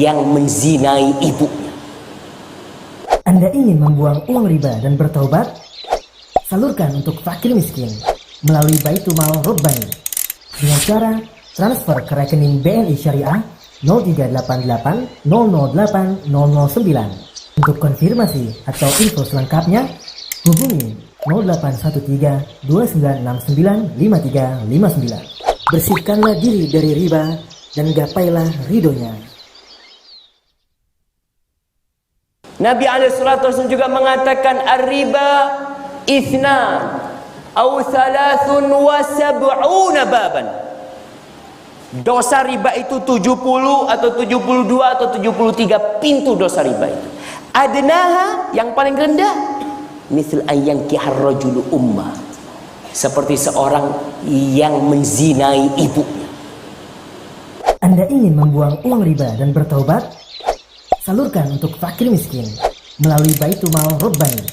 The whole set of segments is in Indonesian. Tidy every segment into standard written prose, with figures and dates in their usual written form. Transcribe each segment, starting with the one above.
yang menzinai ibunya. Anda ingin membuang uang riba dan bertaubat? Salurkan untuk fakir miskin melalui Baitumal Rabbani dengan cara transfer ke rekening BNI Syariah 0388 008 009. Untuk konfirmasi atau info selengkapnya, hubungi 0813 2969 5359. Bersihkanlah diri dari riba dan gapailah ridhonya. Nabi SAW juga mengatakan ar-riba ithnan aw thalathun wa sab'una baban. Dosa riba itu 70 atau 72 atau 73 pintu dosa riba itu. Adnaha, yang paling rendah, misal ayyankihar rajulu ummah, seperti seorang yang menzinai ibunya. Anda ingin membuang uang riba dan bertaubat? Salurkan untuk fakir miskin melalui Baitumal Rabbani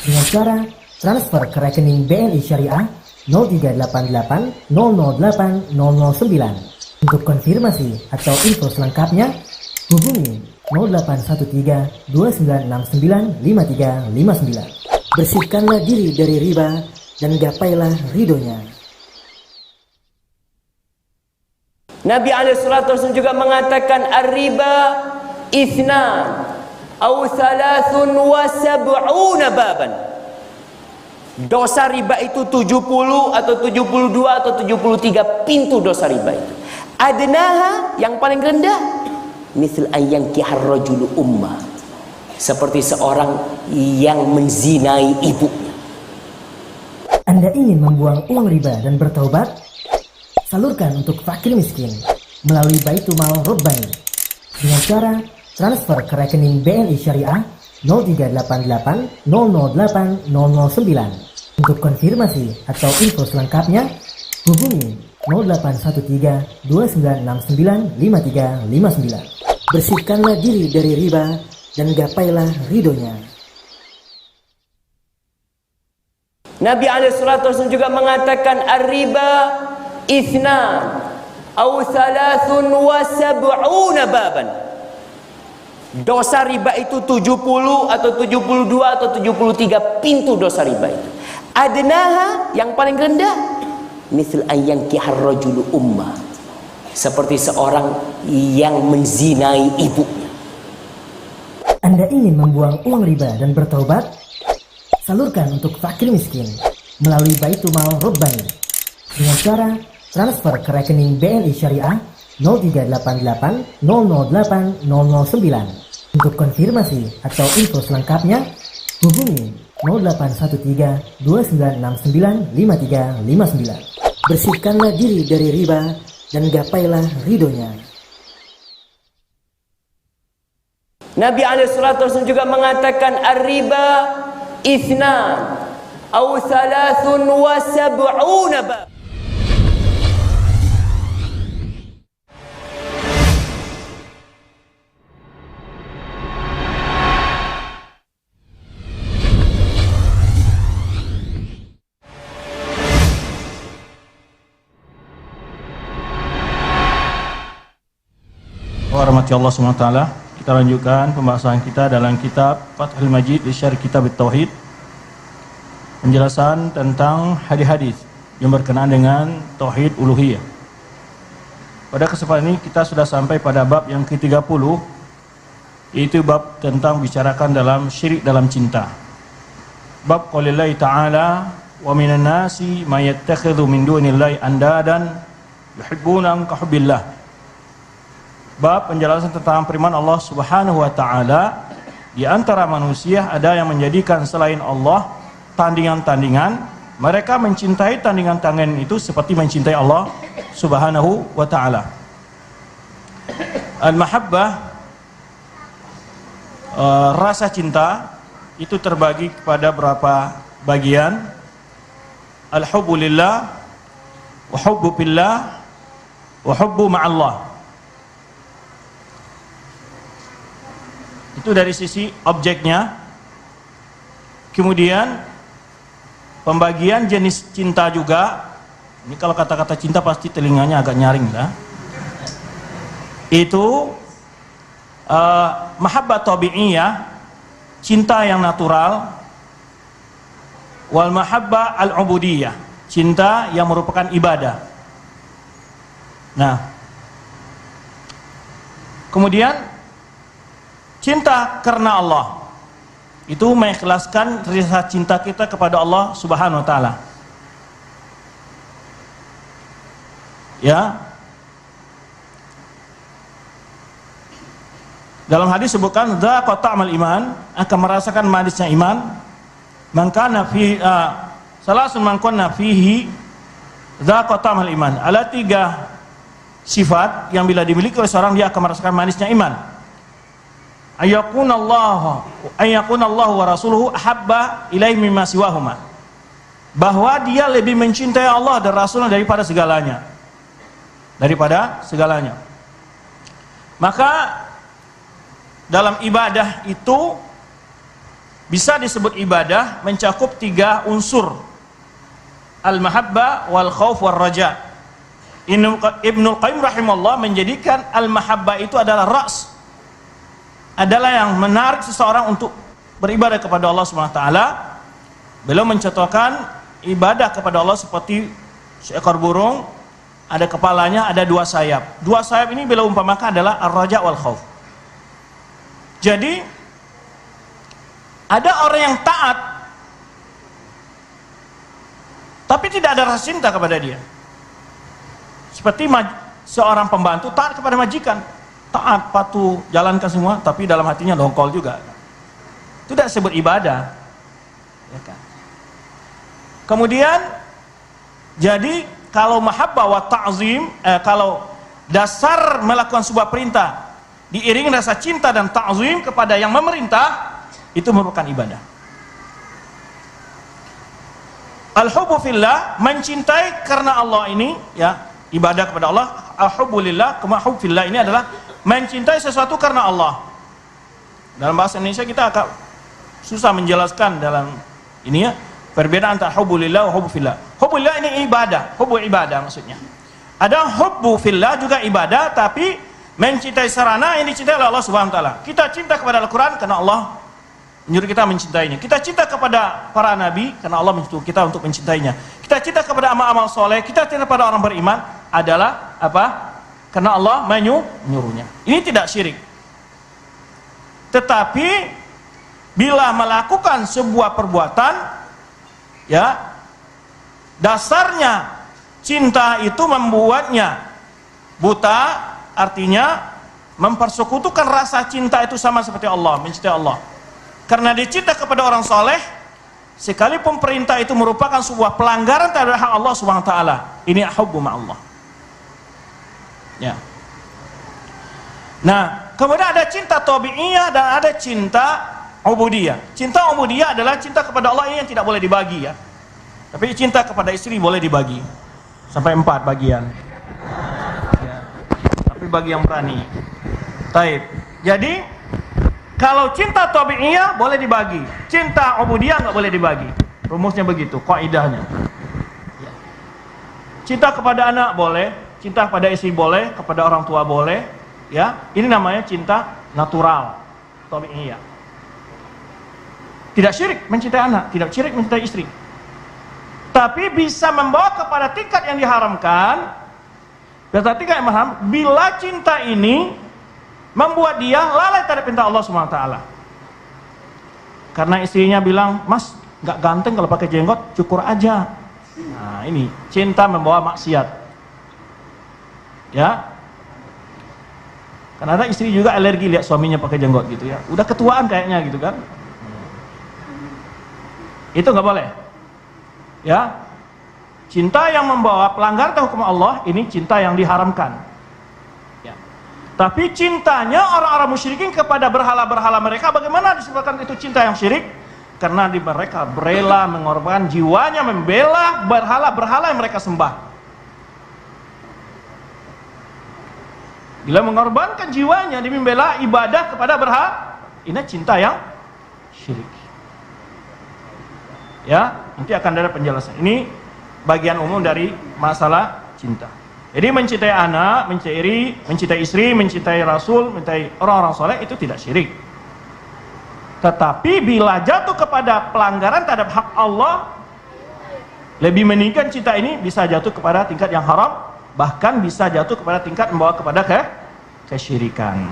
dengan cara transfer ke rekening BNI Syariah 0388 008 009. Untuk konfirmasi atau info selengkapnya, hubungi 0813 2969 5359. Bersihkanlah diri dari riba dan gapailah ridhonya. Nabi SAW juga mengatakan ar-riba ithnan aw thalathun wa sab'una baban. Dosa riba itu 70 atau 72 atau 73 pintu dosa riba itu. Adnaha, yang paling rendah, misal ayyankihar rajulu ummah, seperti seorang yang menzinai ibunya. Anda ingin membuang uang riba dan bertaubat? Salurkan untuk fakir miskin melalui Baitumal Rabbani dengan cara transfer ke rekening BNI Syariah 0388 008 009. Untuk konfirmasi atau info selengkapnya, hubungi 0813 2969 5359. Bersihkanlah diri dari riba dan gapailah ridhonya. Nabi SAW juga mengatakan ar-riba ithnan aw thalathun wa sab'una baban. Dosa riba itu 70 atau 72 atau 73 pintu dosa riba itu. Adnaha, yang paling rendah, misal ayyankihar rajulu ummah, seperti seorang yang menzinai ibunya. Anda ingin membuang uang riba dan bertaubat? Salurkan untuk fakir miskin melalui Baitumal Rabbani dengan cara transfer ke rekening BNI Syariah 0388 008 009. Untuk konfirmasi atau info selengkapnya, hubungi 0813 2969 5359. Bersihkanlah diri dari riba dan gapailah ridhonya. Nabi SAW juga mengatakan ar-riba ithnan aw thalathun wa sab'una bab. Warahmatullahi SWT. Kita lanjutkan pembahasan kita dalam kitab Fathul Majid di Syarh Kitab Tauhid. Penjelasan tentang hadis-hadis yang berkenaan dengan Tauhid Uluhiyah. Pada kesempatan ini kita sudah sampai pada bab yang ke-30, yaitu bab tentang bicarakan dalam syirik dalam cinta. Bab qaulillahi ta'ala wa minan nasi may yattakhidhu min dunillahi andadan yuhibbunahum ka hubbillah. Bab penjelasan tentang firman Allah Subhanahu wa taala, di antara manusia ada yang menjadikan selain Allah tandingan-tandingan, mereka mencintai tandingan-tandingan itu seperti mencintai Allah Subhanahu wa taala. Al-mahabbah, rasa cinta itu terbagi kepada berapa bagian. Al-hubbu lillah, wa hubbu fillah, wa hubbu ma'allah. Itu dari sisi objeknya. Kemudian pembagian jenis cinta juga. Ini kalau kata-kata cinta pasti telinganya agak nyaring lah. Itu mahabbah tabi'iyah, cinta yang natural, wal mahabbah al-ubudiyah, cinta yang merupakan ibadah. Nah, kemudian cinta karena Allah itu mengikhlaskan rasa cinta kita kepada Allah Subhanahu wa taala. Ya. Dalam hadis sebutkan dzaqa ta'mal iman, akan merasakan manisnya iman. Man kana fi salasun man kunna fihi dzaqa ta'mal iman. Ada 3 sifat yang bila dimiliki oleh seorang dia akan merasakan manisnya iman. Ayyakunallahu wa rasuluhu ahabba ilaihi mimma siwahuma. Bahwa dia lebih mencintai Allah dan Rasulnya daripada segalanya. Maka dalam ibadah itu bisa disebut ibadah mencakup 3 unsur. Al-mahabbah wal khauf wal raja. Ibnul Qayyim rahimahullah menjadikan al-mahabbah itu adalah ra's, adalah yang menarik seseorang untuk beribadah kepada Allah Subhanahu wa taala. Beliau mencontohkan ibadah kepada Allah seperti seekor burung, ada kepalanya, ada 2 sayap. 2 sayap ini beliau umpamakan adalah ar-raja wal khauf. Jadi ada orang yang taat tapi tidak ada rasa cinta kepada dia. Seperti seorang pembantu taat kepada majikan, taat, patuh, jalankan semua, tapi dalam hatinya dongkol juga. Itu tidak disebut ibadah, ya kan? Kemudian, jadi kalau mahabbah wa ta'zim, kalau dasar melakukan sebuah perintah diiringi rasa cinta dan ta'zim kepada yang memerintah, itu merupakan ibadah. Al-hubbu fillah, mencintai karena Allah ini, ya, ibadah kepada Allah. Al-hubbu lillah, kama hubbu fillah ini adalah mencintai sesuatu karena Allah. Dalam bahasa Indonesia kita agak susah menjelaskan dalam ini, ya, perbedaan antara hubbu lillah wa hubbu fillah. Hubbu lillah ini ibadah, hubbu ibadah maksudnya. Ada hubbu fillah juga ibadah, tapi mencintai sarana yang dicintai oleh Allah Subhanahu wa taala. Kita cinta kepada Al-Qur'an karena Allah menyuruh kita mencintainya. Kita cinta kepada para nabi karena Allah menyuruh kita untuk mencintainya. Kita cinta kepada amal-amal soleh, kita cinta kepada orang beriman adalah apa? Karena Allah menyuruhnya. Ini tidak syirik. Tetapi bila melakukan sebuah perbuatan, ya, dasarnya cinta itu membuatnya buta, artinya mempersekutukan rasa cinta itu sama seperti Allah, mencintai Allah. Karena dia cinta kepada orang soleh, sekalipun perintah itu merupakan sebuah pelanggaran terhadap hak Allah Subhanahu wa taala. Ini hubbu ma'allah. Ya. Nah, kemudian ada cinta tabi'iyah dan ada cinta ubudiyah. Cinta ubudiyah adalah cinta kepada Allah ini yang tidak boleh dibagi, ya. Tapi cinta kepada istri boleh dibagi sampai 4 bagian. Ya. Tapi bagi yang berani. Taib. Jadi kalau cinta tabi'iyah boleh dibagi, cinta ubudiyah nggak boleh dibagi. Rumusnya begitu, kaidahnya. Ya. Cinta kepada anak boleh, cinta kepada istri boleh, kepada orang tua boleh, ya. Ini namanya cinta natural, tabi'iyah. Tidak syirik mencintai anak, tidak syirik mencintai istri. Tapi bisa membawa kepada tingkat yang diharamkan. Pada tingkat yang haram, bila cinta ini membuat dia lalai terhadap perintah Allah Subhanahu wa taala. Karena istrinya bilang, "Mas, nggak ganteng kalau pakai jenggot, cukur aja." Nah, ini cinta membawa maksiat. Ya. Karena ada istri juga alergi lihat suaminya pakai jenggot gitu, ya. Udah ketuaan kayaknya gitu kan. Itu nggak boleh. Ya. Cinta yang membawa pelanggaran hukum Allah, ini cinta yang diharamkan. Ya. Tapi cintanya orang-orang musyrikin kepada berhala-berhala mereka, bagaimana disebutkan itu cinta yang syirik? Karena mereka rela mengorbankan jiwanya membela berhala-berhala yang mereka sembah. Bila mengorbankan jiwanya demi membela ibadah kepada berhala, ini cinta yang syirik. Ya, nanti akan ada penjelasan. Ini bagian umum dari masalah cinta. Jadi mencintai anak, mencintai istri, mencintai Rasul, mencintai orang-orang soleh itu tidak syirik. Tetapi bila jatuh kepada pelanggaran terhadap hak Allah, lebih meninggikan cinta ini bisa jatuh kepada tingkat yang haram, bahkan bisa jatuh kepada tingkat membawa kepada kesyirikan.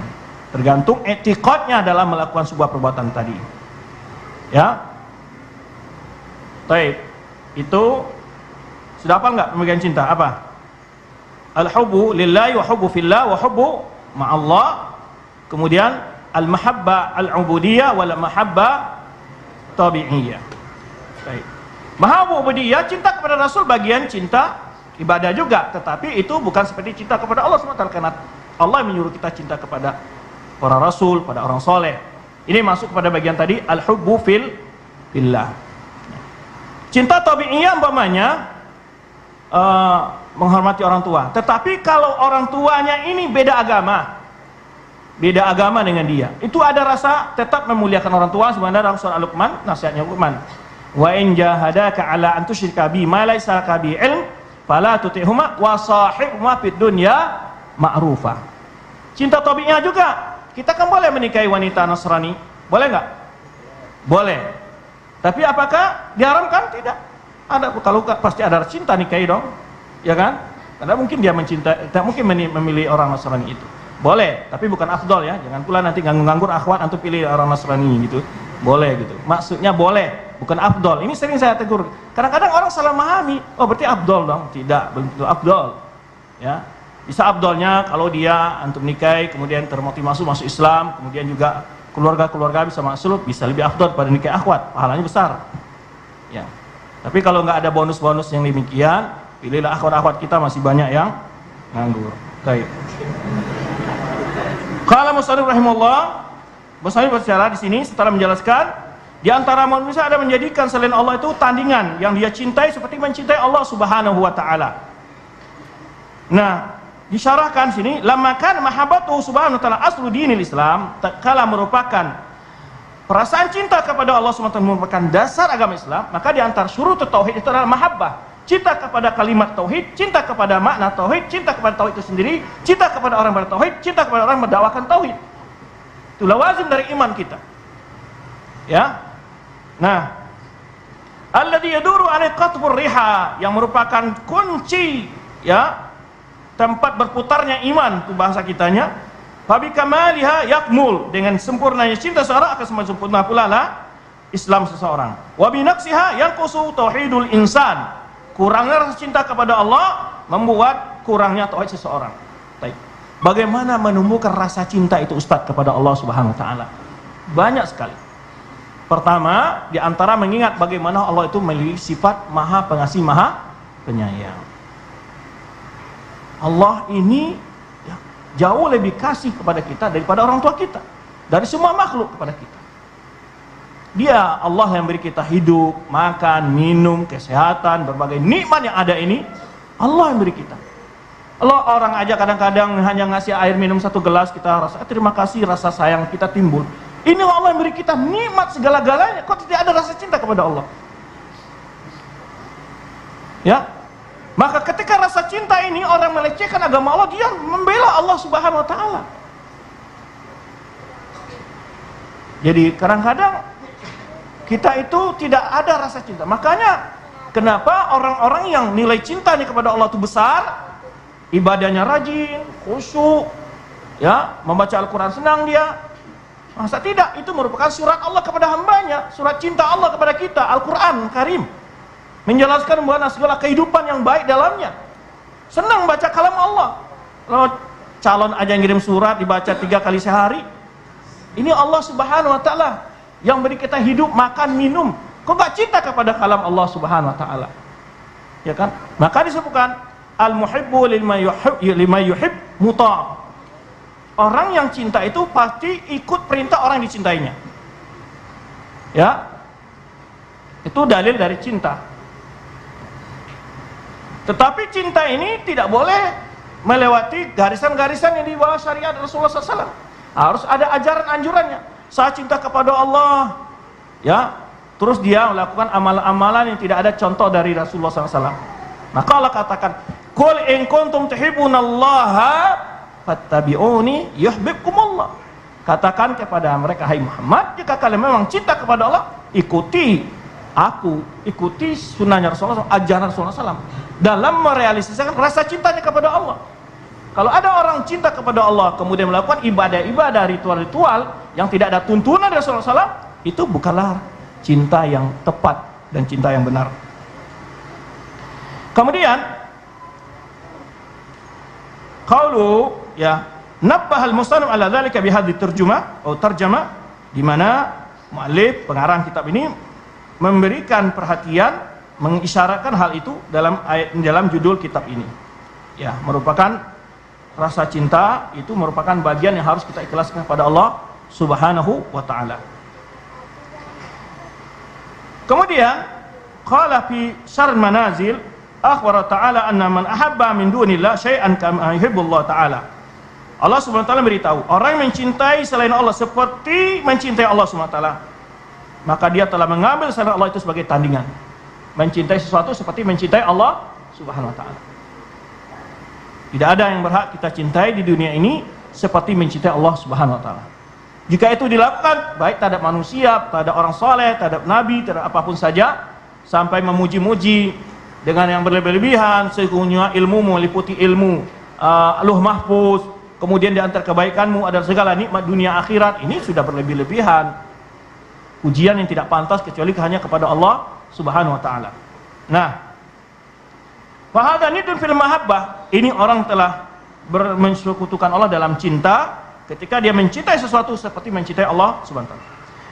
Tergantung etikotnya dalam melakukan sebuah perbuatan tadi. Ya. Baik. Itu sudah apa enggak pembagian cinta? Apa? Al-hubbu lillahi wa hubbu fillah wa hubbu ma'allah. Kemudian al-mahabba al-ubudiyah wal mahabba tabi'iyah. Baik. Mahabba ubudiyah, cinta kepada Rasul bagian cinta ibadah juga, tetapi itu bukan seperti cinta kepada Allah SWT, karena Allah menyuruh kita cinta kepada para rasul, pada orang soleh. Ini masuk kepada bagian tadi al-hubbu fillah. Cinta tabi'iyah umpamanya menghormati orang tua. Tetapi kalau orang tuanya ini beda agama dengan dia, itu ada rasa tetap memuliakan orang tua. Sebenarnya dalam surah Al-Luqman, nasihatnya Luqman, wa in jahadaka ala an tusyrika bi ma laysa laka bi ilm fala tuti'huma wa sahibhuma fid dunya ma'rufa. Cinta tabi'iyah juga, kita kan boleh menikahi wanita Nasrani, boleh nggak? Boleh. Tapi apakah diharamkan? Tidak. Ada, kalau pasti ada cinta nikahi dong, ya kan? Karena mungkin dia mencintai, tidak mungkin memilih orang Nasrani itu. Boleh, tapi bukan afdol ya. Jangan pula nanti nganggur akhwat antum pilih orang Nasrani gitu. Boleh gitu. Maksudnya boleh, bukan afdol. Ini sering saya tegur. Kadang-kadang orang salah memahami. Oh, berarti afdol dong? Tidak, belum tentu afdol. Ya. Bisa afdolnya kalau dia antum nikahi kemudian termotivasi masuk Islam, kemudian juga keluarga-keluarga bisa masuk, bisa lebih afdol pada nikahi akhwat, pahalanya besar. Ya. Tapi kalau nggak ada bonus-bonus yang demikian, pilihlah akhwat-akhwat kita, masih banyak yang nganggur. Baik. Qala musannif rahimahullah, musannif berbicara di sini setelah menjelaskan di antara manusia ada menjadikan selain Allah itu tandingan yang dia cintai seperti mencintai Allah Subhanahu wa taala. Nah, disyarahkan sini, lamma kan mahabbatuhu subhanahu wa ta'ala aslu dinil Islam, kala merupakan perasaan cinta kepada Allah SWT merupakan dasar agama Islam, maka di antara syurut tauhid itu adalah mahabbah, cinta kepada kalimat tauhid, cinta kepada makna tauhid, cinta kepada tauhid itu sendiri, cinta kepada orang bertauhid, cinta kepada orang mendakwakan tauhid. Itu lawazim dari iman kita. Ya. Nah, alladzi yaduru 'ala qatbur riha, yang merupakan kunci ya tempat berputarnya iman, itu bahasa kitanya. Fabi kamaliha yakmul, dengan sempurnanya cinta seseorang akan sempurna pula lah Islam seseorang. Wa bi naqsiha yanqusu tauhidul insan, kurangnya rasa cinta kepada Allah membuat kurangnya tauhid seseorang. Baik. Bagaimana menumbuhkan rasa cinta itu Ustaz kepada Allah Subhanahu wa taala? Banyak sekali. Pertama, di antara mengingat bagaimana Allah itu memiliki sifat Maha Pengasih, Maha Penyayang. Allah ini jauh lebih kasih kepada kita daripada orang tua kita, dari semua makhluk kepada kita. Dia Allah yang beri kita hidup, makan, minum, kesehatan, berbagai nikmat yang ada ini Allah yang beri kita. Allah orang aja kadang-kadang hanya ngasih air minum satu gelas, kita rasa terima kasih, rasa sayang kita timbul. Ini Allah yang beri kita nikmat segala-galanya, kok tidak ada rasa cinta kepada Allah? Ya. Maka ketika rasa cinta ini orang melecehkan agama Allah, dia membela Allah Subhanahu wa taala. Jadi kadang-kadang kita itu tidak ada rasa cinta. Makanya kenapa orang-orang yang nilai cinta ini kepada Allah itu besar, ibadahnya rajin, khusyuk, ya, membaca Al-Qur'an senang dia. Masa tidak? Itu merupakan surat Allah kepada hambanya, surat cinta Allah kepada kita, Al-Qur'an Karim. Menjelaskan bahwa segala kehidupan yang baik dalamnya. Senang baca kalam Allah. Kalau calon aja yang ngirim surat dibaca 3 kali sehari. Ini Allah Subhanahu wa taala yang beri kita hidup, makan, minum. Kok gak cinta kepada kalam Allah Subhanahu wa taala? Ya kan? Maka disebutkan al-muhibbu lima yuhib muta'. Orang yang cinta itu pasti ikut perintah orang yang dicintainya. Ya. Itu dalil dari cinta. Tetapi cinta ini tidak boleh melewati garisan-garisan yang di bawah syariat Rasulullah SAW. Harus ada ajaran anjurannya. Saya cinta kepada Allah, ya. Terus dia melakukan amalan-amalan yang tidak ada contoh dari Rasulullah SAW. Maka Allah katakan, Qul in kuntum tuhibbunallaha fattabi'uni yuhibbukumullah. Katakan kepada mereka, hai Muhammad, jika kalian memang cinta kepada Allah, ikuti aku, ikuti sunnahnya Rasulullah SAW, ajaran Rasulullah SAW dalam merealisasikan rasa cintanya kepada Allah. Kalau ada orang cinta kepada Allah kemudian melakukan ibadah-ibadah, ritual-ritual yang tidak ada tuntunan dari Rasulullah SAW, itu bukanlah cinta yang tepat dan cinta yang benar. Kemudian qaulu ya nabbah al-musannif ala dzalika bi hadhihi tarjumah atau tarjamah, di mana muallif pengarang kitab ini memberikan perhatian, mengisyaratkan hal itu dalam judul kitab ini. Ya, merupakan rasa cinta itu merupakan bagian yang harus kita ikhlaskan kepada Allah Subhanahu wa taala. Kemudian qala fi syarh manazil akhbara ta'ala anna man ahabba min dunillah syai'an kama yuhibbullah ta'ala. Allah Subhanahu wa taala beritahu, orang yang mencintai selain Allah seperti mencintai Allah Subhanahu wa taala, maka dia telah mengambil selain Allah itu sebagai tandingan. Mencintai sesuatu seperti mencintai Allah Subhanahu wa taala. Tidak ada yang berhak kita cintai di dunia ini seperti mencintai Allah Subhanahu wa taala. Jika itu dilakukan baik terhadap manusia, terhadap orang saleh, terhadap nabi, terhadap apapun saja, sampai memuji-muji dengan yang berlebihan, sesungguhnya ilmumu meliputi ilmu Lauh Mahfuz, kemudian di antara kebaikanmu adalah segala nikmat dunia akhirat, ini sudah berlebih-lebihan. Pujian yang tidak pantas kecuali hanya kepada Allah Subhanahu wa taala. Nah, fa hadza nidun fil mahabbah, ini orang telah mensekutukan Allah dalam cinta ketika dia mencintai sesuatu seperti mencintai Allah Subhanahu wa taala.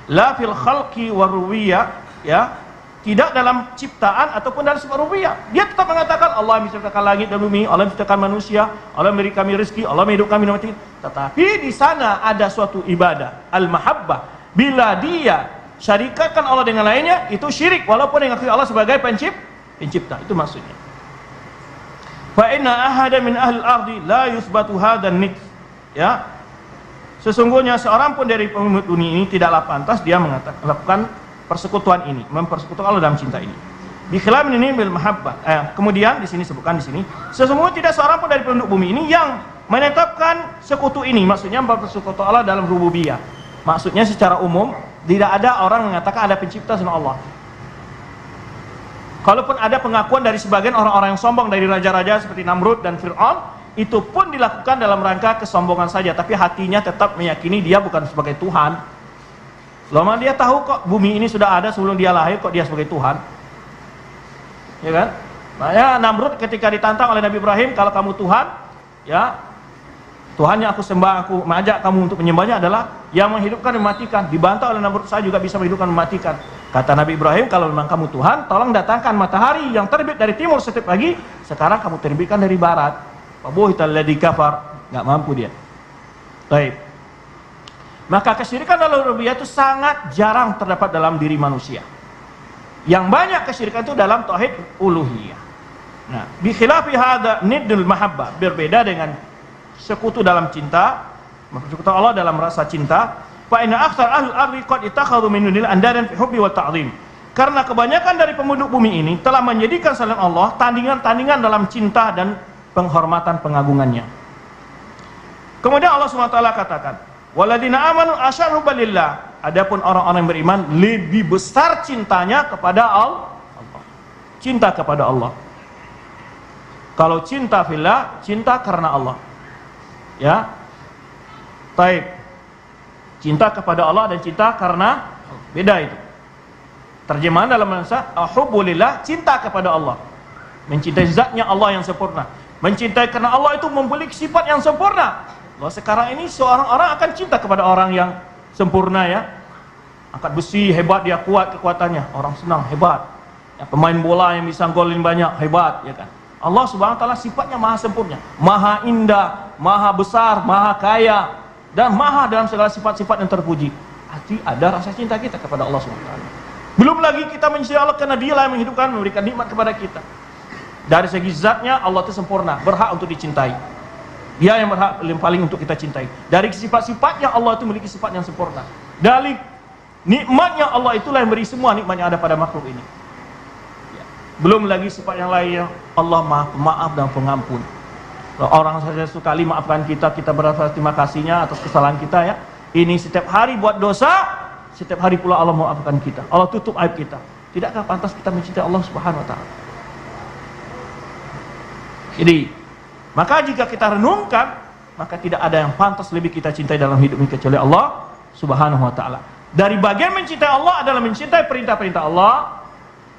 La fil khalqi war ruwiyyah, ya, tidak dalam ciptaan ataupun dalam sifat rububiyah. Dia tetap mengatakan Allah menciptakan langit dan bumi, Allah menciptakan manusia, Allah memberi kami rezeki, Allah menghidupkan kami mati. Tetapi di sana ada suatu ibadah, al-mahabbah. Bila dia syarikatkan Allah dengan lainnya, itu syirik walaupun mengakui Allah sebagai pencipta. Itu maksudnya. Fa inna ahada min ahli al-ardi la yuthbatu hadzal nid. Ya. Sesungguhnya seorang pun dari penduduk dunia ini tidaklah pantas dia melakukan persekutuan ini, mempersekutukan Allah dalam cinta ini. Bi khilaf ini bil mahabbah. Kemudian di sini sebutkan di sini, sesungguhnya tidak seorang pun dari penduduk bumi ini yang menetapkan sekutu ini, maksudnya mempersekutukan Allah dalam rububiyah. Maksudnya secara umum tidak ada orang mengatakan ada pencipta selain Allah. Kalaupun ada pengakuan dari sebagian orang-orang yang sombong dari raja-raja seperti Namrud dan Fir'aun, itu pun dilakukan dalam rangka kesombongan saja, tapi hatinya tetap meyakini dia bukan sebagai Tuhan. Lama dia tahu kok bumi ini sudah ada sebelum dia lahir, kok dia sebagai Tuhan, ya kan? Makanya Namrud ketika ditantang oleh Nabi Ibrahim, kalau kamu Tuhan, ya Tuhan yang aku sembah, aku mengajak kamu untuk menyembahnya adalah yang menghidupkan dan mematikan. Dibantah oleh Namrud, saya juga bisa menghidupkan dan mematikan. Kata Nabi Ibrahim, kalau memang kamu Tuhan, tolong datangkan matahari yang terbit dari timur setiap pagi, sekarang kamu terbitkan dari barat. Fabuhital ladzi kafar, nggak mampu dia. Baik. Maka kesyirikan dalam rububiyah itu sangat jarang terdapat dalam diri manusia. Yang banyak kesyirikan itu dalam tauhid uluhiyah. Nah, bi khilafi hadza niddul mahabbah, berbeda dengan sekutu dalam cinta, mempersekutukan Allah dalam rasa cinta. Fa inna aktsar ahli al-ardi qad ittakhadhu min dunil andadan fi hubbi wa ta'zim. Karena kebanyakan dari penduduk bumi ini telah menjadikan selain Allah tandingan-tandingan dalam cinta dan penghormatan pengagungannya. Kemudian Allah SWT katakan, waladina amanu asyarru balillah. Adapun orang-orang yang beriman lebih besar cintanya kepada Allah. Cinta kepada Allah. Kalau cinta fillah, cinta karena Allah. Ya. Taib. Cinta kepada Allah dan cinta karena beda itu. Terjemahan dalam bahasa hubbulillah, cinta kepada Allah. Mencintai zatnya Allah yang sempurna. Mencintai karena Allah itu memiliki sifat yang sempurna. Loh, sekarang ini seorang orang akan cinta kepada orang yang sempurna, ya. Angkat besi hebat, dia kuat kekuatannya, orang senang, hebat. Ya, pemain bola yang bisa golin banyak, hebat, ya kan. Allah Subhanahu wa taala sifatnya maha sempurna, maha indah, maha besar, maha kaya, dan maha dalam segala sifat-sifat yang terpuji. Arti ada rasa cinta kita kepada Allah Subhanahu wa taala. Belum lagi kita mencintai Allah karena Dia lah yang menghidupkan, memberikan nikmat kepada kita. Dari segi zatnya Allah itu sempurna, berhak untuk dicintai. Dia yang berhak paling untuk kita cintai. Dari sifat-sifatnya Allah itu memiliki sifat yang sempurna. Dari nikmatnya Allah itulah yang beri semua nikmat yang ada pada makhluk ini. Ya. Belum lagi sifat yang lain, Allah Maha Pemaaf dan Pengampun. Kalau orang saja sekali maafkan kita, kita berasa terima kasihnya atas kesalahan kita ya. Ini setiap hari buat dosa, setiap hari pula Allah maafkan kita. Allah tutup aib kita. Tidakkah pantas kita mencintai Allah Subhanahu wa taala? Jadi, maka jika kita renungkan, maka tidak ada yang pantas lebih kita cintai dalam hidup ini kecuali Allah Subhanahu wa taala. Dari bagian mencintai Allah adalah mencintai perintah-perintah Allah,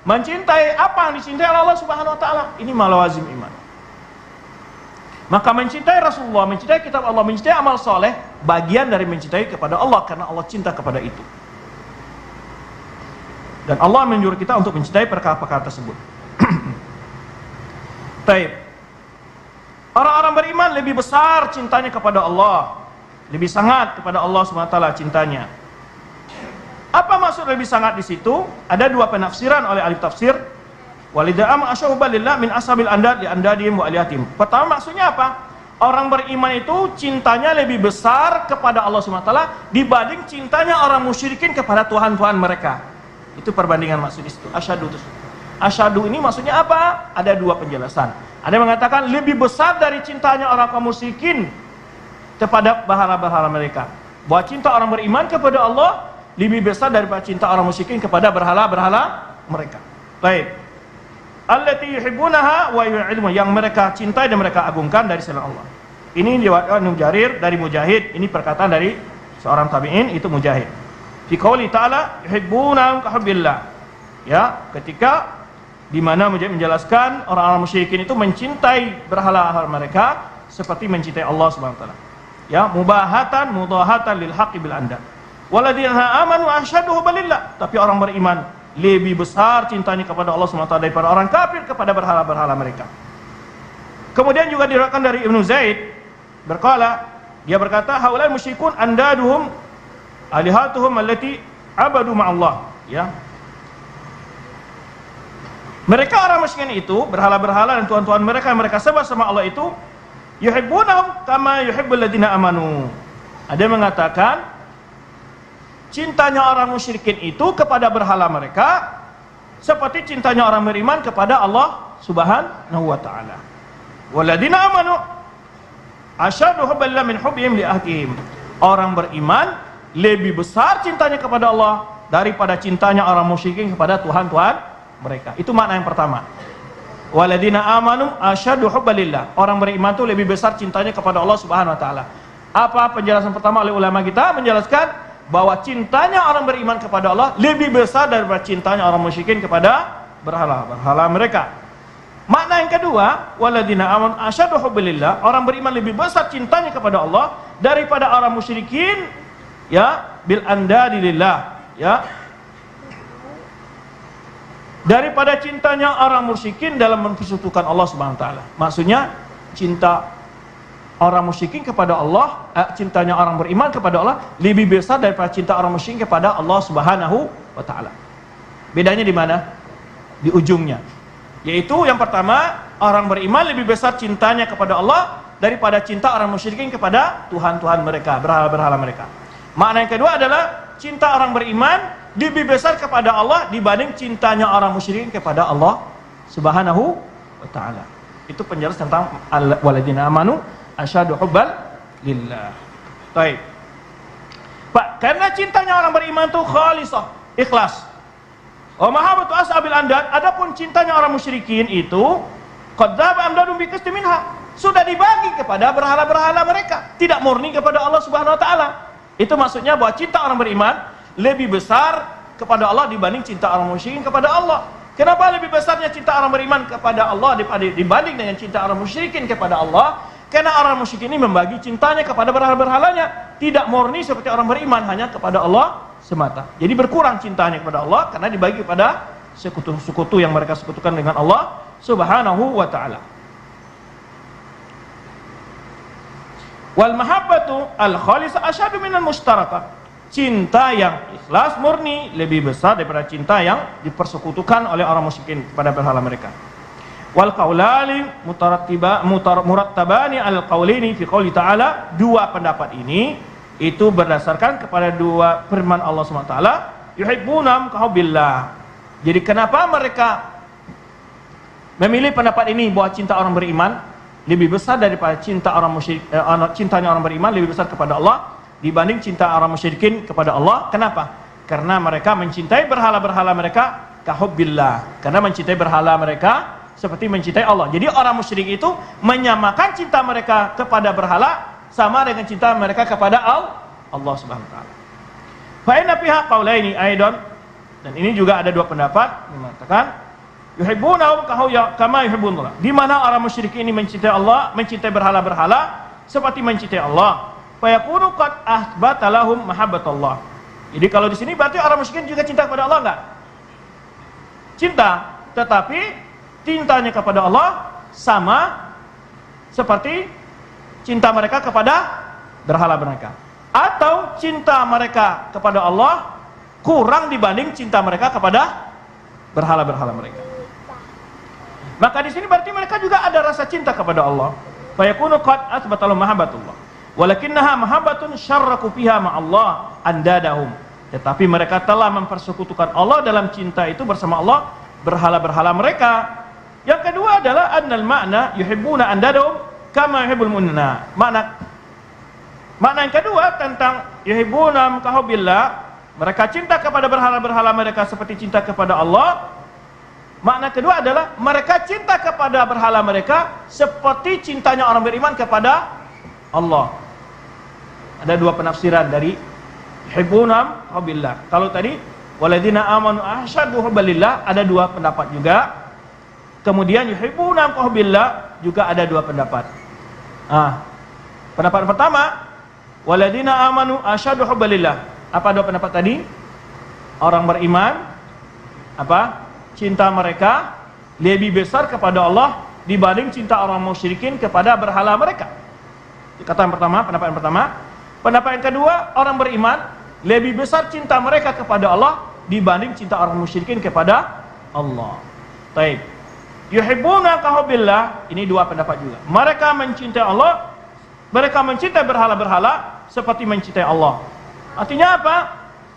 mencintai apa yang dicintai oleh Allah Subhanahu wa taala. Ini lawazim iman. Maka mencintai Rasulullah, mencintai kitab Allah, mencintai amal soleh, bagian dari mencintai kepada Allah, karena Allah cinta kepada itu. Dan Allah menyuruh kita untuk mencintai perkara-perkara tersebut. Baik. Orang-orang beriman lebih besar cintanya kepada Allah, lebih sangat kepada Allah Subhanahu wa taala cintanya. Apa maksud lebih sangat di situ? Ada dua penafsiran oleh ahli tafsir. Walida'am asyauba lillah min ashabil andad li andadihim wa aliyatim. Pertama maksudnya apa? Orang beriman itu cintanya lebih besar kepada Allah Subhanahu wa taala dibanding cintanya orang musyrikin kepada tuhan-tuhan mereka. Itu perbandingan maksud di situ. Asyadu ini maksudnya apa? Ada dua penjelasan. Ada yang mengatakan lebih besar dari cintanya orang kaum musyrikin kepada berhala-berhala mereka. Bahwa cinta orang beriman kepada Allah lebih besar daripada cinta orang musyrikin kepada berhala-berhala mereka. Baik. Allati yuhibbunaha wa yu'ilmu, yang mereka cintai dan mereka agungkan dari selain Allah. Ini diwakilkan Mujarir dari Mujahid. Ini perkataan dari seorang tabi'in, itu Mujahid. Fi qouli ta'ala yuhibbuna ka hubbillah. Ya, ketika di mana Mujahid menjelaskan orang-orang musyrikin itu mencintai berhala-berhala mereka seperti mencintai Allah Subhanahu wa taala. Ya, mubahatan mudahatan lil haqqi bil andad. Waladina amanu asyaddu hubbillah. Tapi orang beriman lebih besar cintanya kepada Allah SWT daripada orang kafir kepada berhala-berhala mereka. Kemudian juga diriwayatkan dari Ibnu Zaid berkala, dia berkata, haulal musyrikun andaduhum alihatuhum allati abadu ma'allah. Ya. Mereka orang musyrikin itu, berhala-berhala dan tuhan-tuhan mereka yang mereka sembah sama Allah itu, yuhibbunahum kama yuhibbul ladina amanu. Ada yang mengatakan cintanya orang musyrikin itu kepada berhala mereka seperti cintanya orang beriman kepada Allah Subhanahu wa taala. Waladina amanu asyaddu hubbillah min hubbihim li ahdihim. Orang beriman lebih besar cintanya kepada Allah daripada cintanya orang musyrikin kepada tuhan-tuhan mereka. Itu makna yang pertama. Waladina amanu asyaddu hubbillah. Orang beriman itu lebih besar cintanya kepada Allah Subhanahu wa taala. Apa penjelasan pertama oleh ulama kita? Menjelaskan bahwa cintanya orang beriman kepada Allah lebih besar daripada cintanya orang musyrikin kepada berhala mereka. Makna yang kedua, waladina amanu asyaddu hubbillah, orang beriman lebih besar cintanya kepada Allah daripada orang musyrikin, ya, bil andadillah, ya. Daripada cintanya orang musyrikin dalam mempersekutukan Allah Subhanahu wa taala. Maksudnya cinta orang musyrikin kepada Allah, cintanya orang beriman kepada Allah lebih besar daripada cinta orang musyrikin kepada Allah Subhanahu wa taala. Bedanya di mana? Di ujungnya. Yaitu yang pertama, orang beriman lebih besar cintanya kepada Allah daripada cinta orang musyrikin kepada tuhan-tuhan mereka, berhala-berhala mereka. Makna yang kedua adalah cinta orang beriman lebih besar kepada Allah dibanding cintanya orang musyrikin kepada Allah Subhanahu wa taala. Itu penjelasan tentang waladina amanu asyadu hubbal lillah. Baik. Pak, karena cintanya orang beriman itu khalisah, ikhlas. Wa mahabbatu ashabil andad, adapun cintanya orang musyrikin itu qadzaba amdadum bi minha, sudah dibagi kepada berhala-berhala mereka, tidak murni kepada Allah Subhanahu wa taala. Itu maksudnya bahwa cinta orang beriman lebih besar kepada Allah dibanding cinta orang musyrikin kepada Allah. Kenapa lebih besarnya cinta orang beriman kepada Allah dibanding dengan cinta orang musyrikin kepada Allah? Karena orang musyrik ini membagi cintanya kepada berhala-berhalanya, tidak murni seperti orang beriman hanya kepada Allah semata. Jadi berkurang cintanya kepada Allah karena dibagi kepada sekutu-sekutu yang mereka sekutukan dengan Allah Subhanahu wa taala. Wal mahabbatu al khalisah asyadu minal mustarakah. Cinta yang ikhlas murni lebih besar daripada cinta yang dipersekutukan oleh orang musyrikin kepada berhala mereka. Wal qaulani murattabani al qaulini fi qouli ta'ala, dua pendapat ini itu berdasarkan kepada dua firman Allah SWT, yuhibbunam ka hubbillah. Jadi kenapa mereka memilih pendapat ini bahwa cinta orang beriman lebih besar daripada cinta orang musyrik, cintanya orang beriman lebih besar kepada Allah dibanding cinta orang musyrikin kepada Allah. Kenapa? Karena mereka mencintai berhala-berhala mereka kahubbillah. Karena mencintai berhala mereka seperti mencintai Allah. Jadi orang musyrik itu menyamakan cinta mereka kepada berhala sama dengan cinta mereka kepada Allah Subhanahu wa taala. Fa inna fiha qaulaini aidan, dan ini juga ada dua pendapat yang mengatakan yuhibbunahum kama yuhibbunallah. Di mana orang musyrik ini mencintai Allah, mencintai berhala-berhala seperti mencintai Allah. Fa yakunu qad ahbata lahum mahabbatullah. Jadi kalau di sini berarti orang musyrik juga cinta kepada Allah enggak? Cinta, tetapi cintanya kepada Allah sama seperti cinta mereka kepada berhala mereka. Atau cinta mereka kepada Allah kurang dibanding cinta mereka kepada berhala-berhala mereka. Maka di sini berarti mereka juga ada rasa cinta kepada Allah. Fa yakunu qad athbata lahum mahabbatullah. Walakinnaha mahabbatun syarraku fiha ma'allah andadahum. Tetapi mereka telah mempersekutukan Allah dalam cinta itu bersama Allah berhala-berhala mereka. Yang kedua adalah annal makna yuhibbuna andadahum kama yuhibbul munna. Makna yang kedua tentang yuhibbuna kahubbillah, mereka cinta kepada berhala-berhala mereka seperti cinta kepada Allah. Makna kedua adalah mereka cinta kepada berhala mereka seperti cintanya orang beriman kepada Allah. Ada dua penafsiran dari yuhibbuna kahubbillah. Kalau tadi waladzina amanu asyaddu hubbalillah, ada dua pendapat juga. Kemudian yuhibbuna kahubbillah juga ada dua pendapat. Pendapat pertama, waladzina amanu asyaddu hubbalillah. Apa dua pendapat tadi? Orang beriman apa? Cinta mereka lebih besar kepada Allah dibanding cinta orang musyrikin kepada berhala mereka. Kata yang pertama, pendapat yang pertama. Pendapat yang kedua, orang beriman lebih besar cinta mereka kepada Allah dibanding cinta orang musyrikin kepada Allah. Baik. Yuhibbuna kahubbillah, ini dua pendapat juga. Mereka mencintai Allah, mereka mencintai berhala-berhala seperti mencintai Allah. Artinya apa?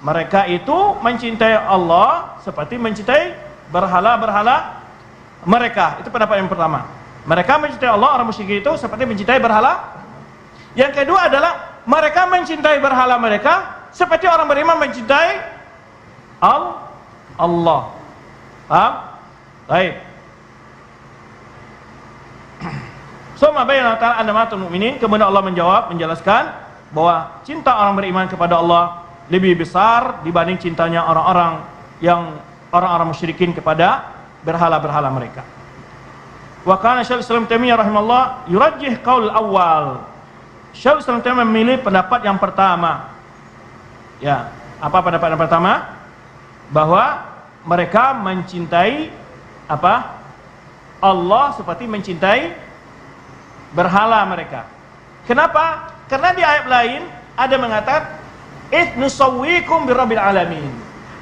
Mereka itu mencintai Allah seperti mencintai berhala-berhala mereka. Itu pendapat yang pertama. Mereka mencintai Allah, orang musyrik itu seperti mencintai berhala. Yang kedua adalah mereka mencintai berhala mereka seperti orang beriman mencintai Allah. Paham? Baik. Summa bayyana ta'ala annamatul mu'minin, kemudian Allah menjelaskan bahwa cinta orang beriman kepada Allah lebih besar dibanding cintanya orang-orang musyrikin kepada berhala-berhala mereka. Wa kana Syaikhul Islam Taimiyah rahimahullah yurajjih qaul awal. Syaikhul Islam Taimiyah memilih pendapat yang pertama. Ya, apa pendapat yang pertama? Bahwa mereka mencintai apa? Allah seperti mencintai berhala mereka. Kenapa? Karena di ayat lain ada mengatakan nusawwikum birabbil alamin.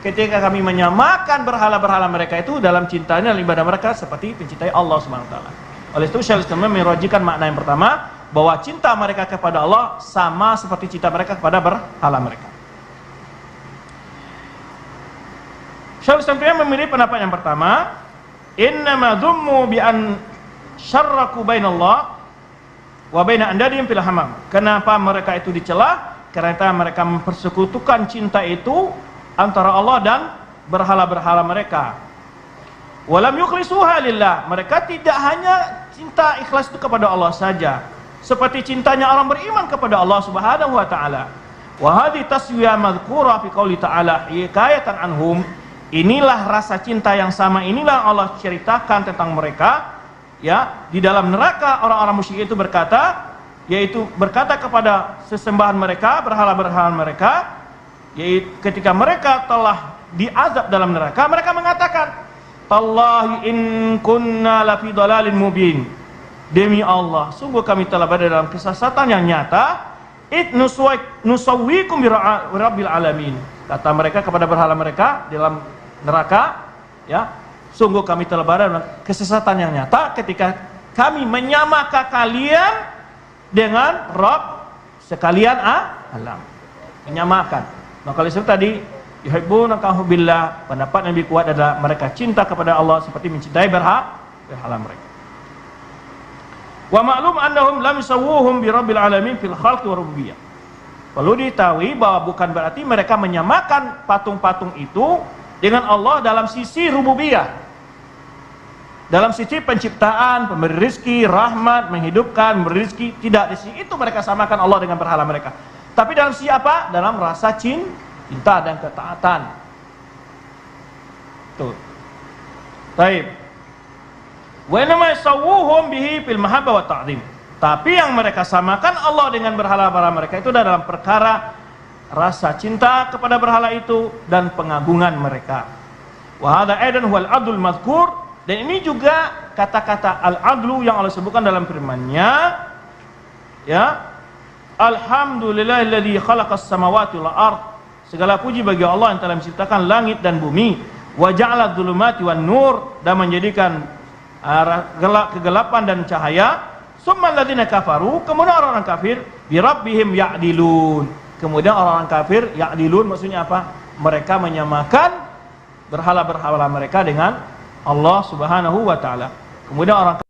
Ketika kami menyamakan berhala-berhala mereka itu dalam cintanya dan ibadah mereka seperti mencintai Allah Subhanahu wa taala. Oleh itu Syaikhul Islam merajihkan makna yang pertama, bahwa cinta mereka kepada Allah sama seperti cinta mereka kepada berhala mereka. Syaikhul Islam memilih pendapat yang pertama, innama dhummu bi an syarraku bainallah wa baina andadihim fil hamam. Kenapa mereka itu dicela? Karena mereka mempersekutukan cinta itu antara Allah dan berhala-berhala mereka. Walam yukhlisuha lillah. Mereka tidak hanya cinta ikhlas itu kepada Allah saja, seperti cintanya orang beriman kepada Allah Subhanahu wa taala. Wa hadhi taswiyah madhkura fi qouli ta'ala hikayatan anhum. Inilah rasa cinta yang sama, inilah Allah ceritakan tentang mereka. Ya, di dalam neraka orang-orang musyrik itu berkata, yaitu berkata kepada sesembahan mereka, berhala-berhala mereka, yaitu ketika mereka telah diazab dalam neraka, mereka mengatakan, tallahi in kunna lafi dhalalin mubin. Demi Allah, sungguh kami telah berada dalam kesesatan yang nyata. Nusawwikum birabbil alamin. Kata mereka kepada berhala mereka dalam neraka, ya, sungguh kami telah berada dalam kesesatan yang nyata ketika kami menyamakan kalian dengan Rabb sekalian alam. Menyamakan. Maka oleh sebab tadi yuhibbuna kahubbillah, pendapat yang lebih kuat adalah mereka cinta kepada Allah seperti mencintai berhala mereka. Wa ma'lum annahum lam yusawwuhum bi rabbil alamin fil khalqi wa rububiyyah. Perlu diketahui bahwa bukan berarti mereka menyamakan patung-patung itu dengan Allah dalam sisi rububiyah. Dalam sisi penciptaan, pemberi rizki, rahmat, menghidupkan, memberi rizki, tidak di sisi itu mereka samakan Allah dengan berhala mereka. Tapi dalam sisi apa? Dalam rasa cinta dan ketaatan. Tuh. Baik. Wa inma yasawwuhum bihi fil mahabbah wa ta'zim. Tapi yang mereka samakan Allah dengan berhala-berhala mereka itu dalam perkara rasa cinta kepada berhala itu dan pengagungan mereka. Wa hadza aidan huwal adlul mazkur, dan ini juga kata-kata al-adlu yang Allah sebutkan dalam firman-Nya, ya. Alhamdulillahilladzi khalaqas samawati wal ard. Segala puji bagi Allah yang telah menciptakan langit dan bumi. Wa ja'ala dzulumati wan nur, dan menjadikan kegelapan dan cahaya. Summa alladzina kafaru, kemudian orang-orang kafir bi rabbihim ya'dilun. Kemudian orang-orang kafir ya'dilun maksudnya apa? Mereka menyamakan berhala-berhala mereka dengan Allah Subhanahu wa taala. Kemudian orang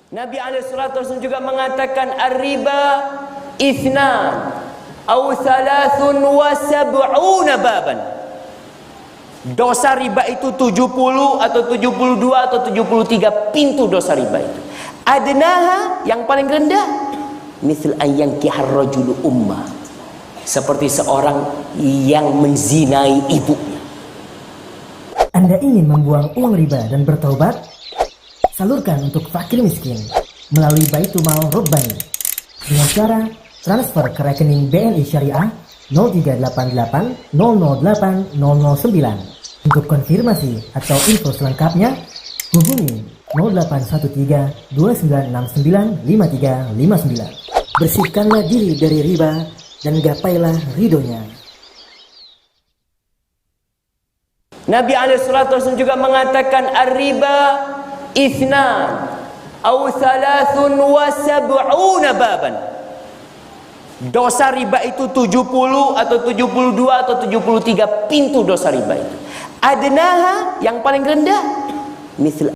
Nabi SAW juga mengatakan ar-riba ithnan aw thalathun wa sab'una baban. Dosa riba itu 70 atau 72 atau 73 pintu dosa riba itu. Adnaha yang paling rendah misal an yankihar rajulu ummah, seperti seorang yang menzinai ibunya. Anda ingin membuang uang riba dan bertaubat? Salurkan untuk fakir miskin melalui Baitul Mal Robbani dengan cara transfer ke rekening BNI Syariah 0388 008 009. Untuk konfirmasi atau info selengkapnya, hubungi 0813 2969 5359. Bersihkanlah diri dari riba dan gapailah ridhonya. Nabi SAW juga mengatakan ar-riba ithnan atau 73 baban. Dosa riba itu 70 atau 72 atau 73 pintu dosa riba itu. Adnaha yang paling rendah misal